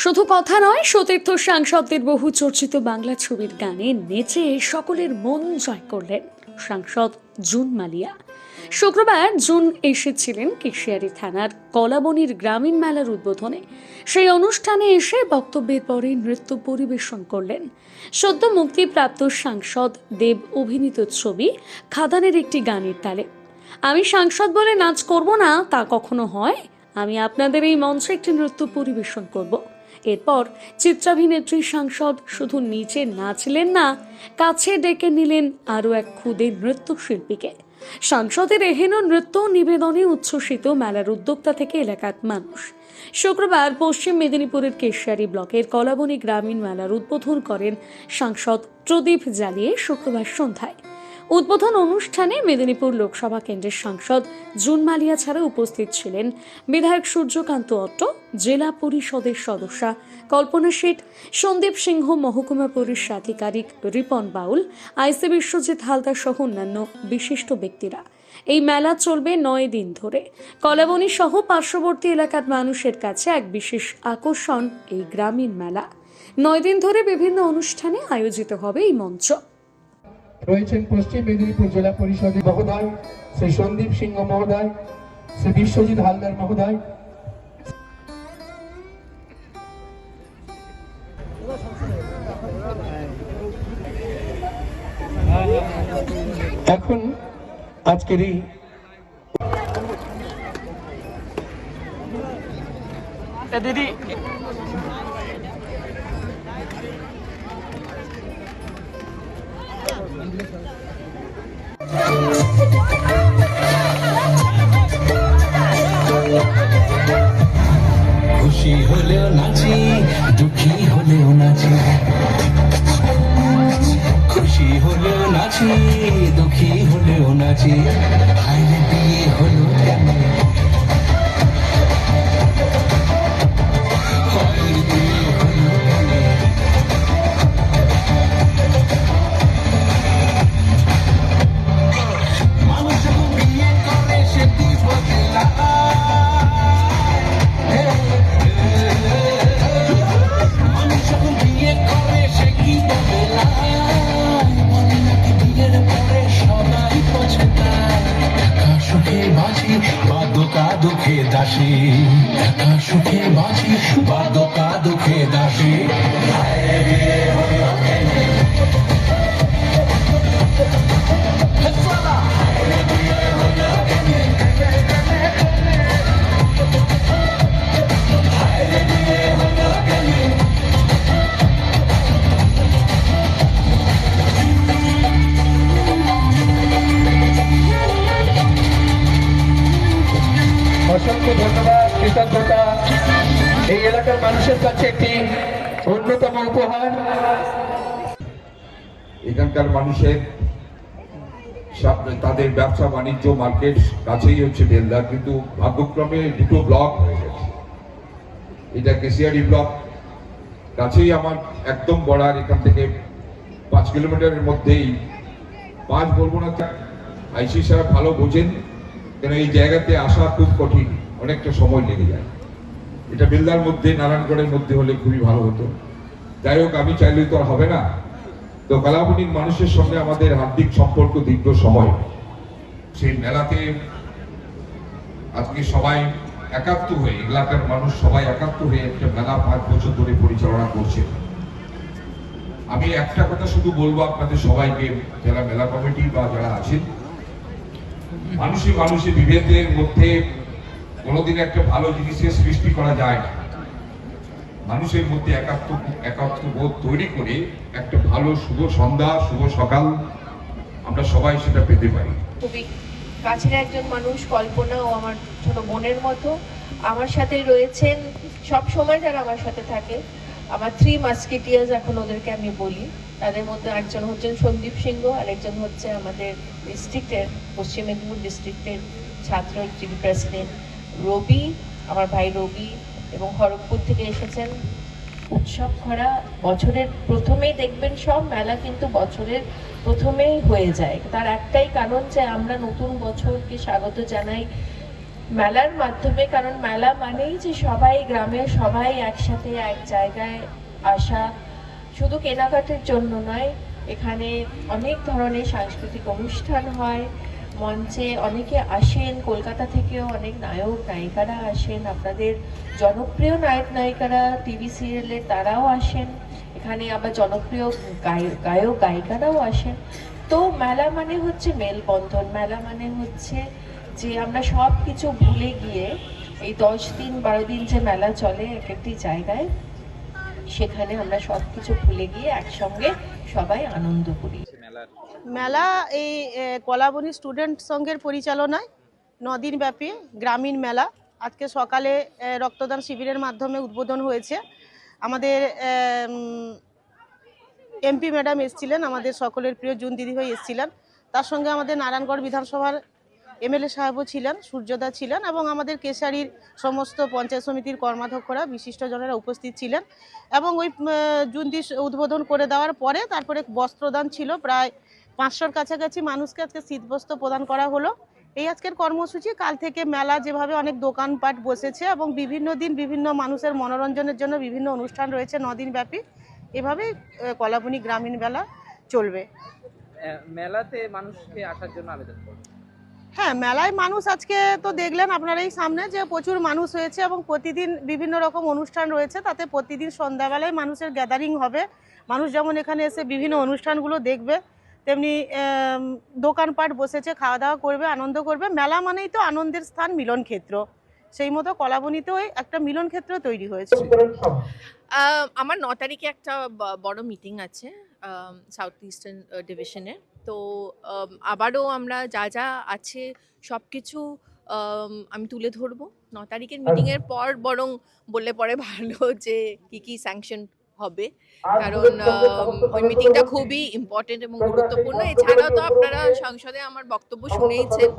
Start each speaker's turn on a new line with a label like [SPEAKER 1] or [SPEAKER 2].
[SPEAKER 1] শুধু কথা নয়, সতীর্থ সাংসদদের বহু চর্চিত বাংলা ছবির গানে নেচে সকলের মন জয় করলেন সাংসদ জুন মালিয়া। শুক্রবার জুন এসেছিলেন কেশিয়ারি থানার কলাবনির গ্রামীণ মেলার উদ্বোধনে। সেই অনুষ্ঠানে এসে বক্তব্যের পরে নৃত্য পরিবেশন করলেন সদ্য মুক্তিপ্রাপ্ত সাংসদ দেব অভিনীত ছবি খাদানের একটি গানের তালে। আমি সাংসদ বলে নাচ করব না, তা কখনো হয়? আমি আপনাদের এই মঞ্চে একটি নৃত্য পরিবেশন করব। এরপর চিত্রাভিনেত্রী সাংসদ শুধু নিচে নাচলেন না, কাছে ডেকে নিলেন আরও এক খুদে নৃত্যশিল্পীকে। সাংসদের এহেন নৃত্য নিবেদনে উচ্ছ্বসিত মেলার উদ্যোক্তা থেকে এলাকার মানুষ। শুক্রবার পশ্চিম মেদিনীপুরের কেশিয়ারি ব্লকের কলাবনী গ্রামীণ মেলার উদ্বোধন করেন সাংসদ প্রদীপ জ্বালিয়ে শুক্রবার সন্ধ্যায়। উদ্বোধন অনুষ্ঠানে মেদিনীপুর লোকসভা কেন্দ্রের সাংসদ জুন মালিয়া ছাড়া উপস্থিত ছিলেন বিধায়ক সূর্যকান্ত অট্ট, জেলা পরিষদের সদস্যা কল্পনা শেঠ, সন্দীপ সিংহ, মহকুমা পুলিশ আধিকারিক রিপন বাউল, আইসি বিশ্বজিৎ হালদার সহ অন্যান্য বিশিষ্ট ব্যক্তিরা। এই মেলা চলবে 9 দিন ধরে। কলাবনী সহ পার্শ্ববর্তী এলাকার মানুষের কাছে এক বিশেষ আকর্ষণ এই গ্রামীণ মেলা। 9 দিন ধরে বিভিন্ন অনুষ্ঠানে আয়োজিত হবে এই মঞ্চ।
[SPEAKER 2] রয়েছেন পশ্চিম মেদিনীপুর জেলা পরিষদের মহোদয় শ্রী সন্দীপ সিংহ মহোদয়, শ্রী বিশ্বজিৎ হালদার মহোদয়। এখন আজকের এই দিদি
[SPEAKER 3] খুশি হলেও নাচি, দুঃখী হলেও নাচি, খুশি হলেও নাচি, দুঃখী হলেও নাচি। হায়রে বিয়ে হলো কেন, হায়রে বিয়ে হলো কেন। মানুষ যখন বিয়ে করে সে কি বদলা, মানুষ যখন বিয়ে করে সে কি বদলায়, বলে নাকি বিয়ের পরে সবাই পছন্দায়। একা সুখে বাঁচি বা দোকা দুঃখে দাসী, একা সুখে বাঁচি বা দোকা দুঃখে দাসী। হায়রে বিয়ে হলো কেন, হায়রে বিয়ে হলো কেন, হায়রে বিয়ে হলো কেন।
[SPEAKER 2] অসংখ্য ধন্যবাদ, কৃতজ্ঞতা এই এলাকার মানুষের কাছে একটি অন্যতম উপহার।
[SPEAKER 4] এখানকার মানুষের তাদের ব্যবসা বাণিজ্য মার্কেট কাছেই হচ্ছে বেলদা, কিন্তু ভাগ্যক্রমে দুটো ব্লক হয়ে গেছে। এটা কেশিয়ারি ব্লক কাছেই আমার একদম বড়ার, এখান থেকে 5 কিলোমিটারের মধ্যেই, 5 বলবো না, আইসি সাহেব ভালো বোঝেন, কেন এই জায়গাতে আসা খুব কঠিন, অনেকটা সময় লেগে যায়। এটা বেলদার মধ্যে, নারায়ণগড়ের মধ্যে হলে খুবই ভালো হতো। যাই হোক, আমি চাইলে তো আর হবে না। তো কলাবনীর মানুষের সঙ্গে আমাদের হার্দিক সম্পর্ক দীর্ঘ সময়। সেই মেলাতে আজকে সবাই একাত্ম হয়ে, এলাকার মানুষ সবাই একাত্ম হয়ে একটা মেলা 5 বছর ধরে পরিচালনা করছে। আমি একটা কথা শুধু বলবো আপনাদের সবাইকে, যারা মেলা কমিটি বা যারা আছেন, মানুষে বিভেদের মধ্যে কোনোদিন একটা ভালো জিনিসের সৃষ্টি করা যায় না। মানুষের মধ্যে একাত্ম বোধ তৈরি করে একটা ভালো শুভ সন্ধ্যা, শুভ সকাল আমরা সবাই সেটা পেতে পারি।
[SPEAKER 5] খুবই কাছের একজন মানুষ, কল্পনা ও আমার ছোট বোনের মতো আমার সাথে রয়েছেন সব সময়। যারা আমার সাথে থাকে, আমার 3 মাস্কেটিয়ার্স এখন ওদেরকে আমি বলি। তাদের মধ্যে একজন হচ্ছেন সন্দীপ সিংহ, আর একজন হচ্ছে আমাদের ডিস্ট্রিক্টের, পশ্চিম মেদিনীপুর ডিস্ট্রিক্টের ছাত্র যিনি প্রেসিডেন্ট রবি, আমার ভাই রবি, এবং খড়গপুর থেকে এসেছেন। উৎসব ভরা বছরের প্রথমেই দেখবেন সব মেলা কিন্তু বছরের প্রথমেই হয়ে যায়। তার একটাই কারণ যে আমরা নতুন বছরকে স্বাগত জানাই, মেলার মাধ্যমে, কারণ মেলা মানেই যে সবাই গ্রামের সবাই একসাথে এক জায়গায় আসা, শুধু কেনাকাটার জন্য নয়, এখানে অনেক ধরনের সাংস্কৃতিক অনুষ্ঠান হয়, মঞ্চে অনেকে আসেন, কলকাতা থেকেও অনেক নায়ক নায়িকারা আসেন, আপনাদের জনপ্রিয় নায়ক নায়িকারা টিভি সিরিয়ালের তারাও আসেন, এখানে আবার জনপ্রিয় গায়ক গায়িকারাও আসেন। তো মেলা মানে হচ্ছে মেলবন্ধন, মেলা মানে হচ্ছে যে আমরা সব কিছু ভুলে গিয়ে এই 10 দিন 12 দিন যে মেলা চলে এক একটি জায়গায়, সেখানে আমরা সব কিছু ভুলে গিয়ে একসঙ্গে সবাই আনন্দ করি।
[SPEAKER 6] মেলা এই কলাবনী স্টুডেন্ট সংঘের পরিচালনায় 9 দিন ব্যাপী গ্রামীণ মেলা আজকে সকালে রক্তদান শিবিরের মাধ্যমে উদ্বোধন হয়েছে। আমাদের এমপি ম্যাডাম এসেছিলেন, আমাদের সকলের প্রিয় জুন দিদিভাই এসেছিলেন, তার সঙ্গে আমাদের নারায়ণগড় বিধানসভার এমএলএ সাহেবও ছিলেন, সূর্যদা ছিলেন, এবং আমাদের কেশারির সমস্ত পঞ্চায়েত সমিতির কর্মাধ্যক্ষরা বিশিষ্টজনেরা উপস্থিত ছিলেন। এবং ওই জুনদি উদ্বোধন করে দেওয়ার পরে তারপরে বস্ত্রদান ছিল, প্রায় 500-র কাছাকাছি মানুষকে আজকে শীতবস্ত্র প্রদান করা হলো। এই আজকের কর্মসূচি। কাল থেকে মেলা যেভাবে অনেক দোকানপাট বসেছে এবং বিভিন্ন দিন বিভিন্ন মানুষের মনোরঞ্জনের জন্য বিভিন্ন অনুষ্ঠান রয়েছে 9 দিন ব্যাপী, এভাবেই কলাবনী গ্রামীণ মেলা চলবে।
[SPEAKER 7] মেলাতে মানুষকে আসার জন্য আবেদন করব।
[SPEAKER 6] হ্যাঁ, মেলায় মানুষ আজকে তো দেখলেন আপনারাই সামনে যে প্রচুর মানুষ হয়েছে এবং প্রতিদিন বিভিন্ন রকম অনুষ্ঠান রয়েছে, তাতে প্রতিদিন সন্ধ্যাবেলায় মানুষের গ্যাদারিং হবে। মানুষ যেমন এখানে এসে বিভিন্ন অনুষ্ঠানগুলো দেখবে, তেমনি দোকানপাট বসেছে, খাওয়া দাওয়া করবে, আনন্দ করবে। মেলা মানেই তো আনন্দের স্থান, মিলন ক্ষেত্র, সেই মতো কলাবনীতেও একটা মিলন ক্ষেত্র তৈরি হয়েছে।
[SPEAKER 8] আমার 9 তারিখে একটা বড় মিটিং আছে সাউথ ইস্টার্ন ডিভিশনে। তো আবারও আমরা যা যা আছে সব কিছু আমি তুলে ধরবো 9 তারিখের মিটিংয়ের পর, বরং বললে পরে ভালো যে কি স্যাংশন হবে, কারণ ওই মিটিংটা খুবই ইম্পর্টেন্ট এবং গুরুত্বপূর্ণ। এছাড়াও তো আপনারা সংসদে আমার বক্তব্য শুনেইছেন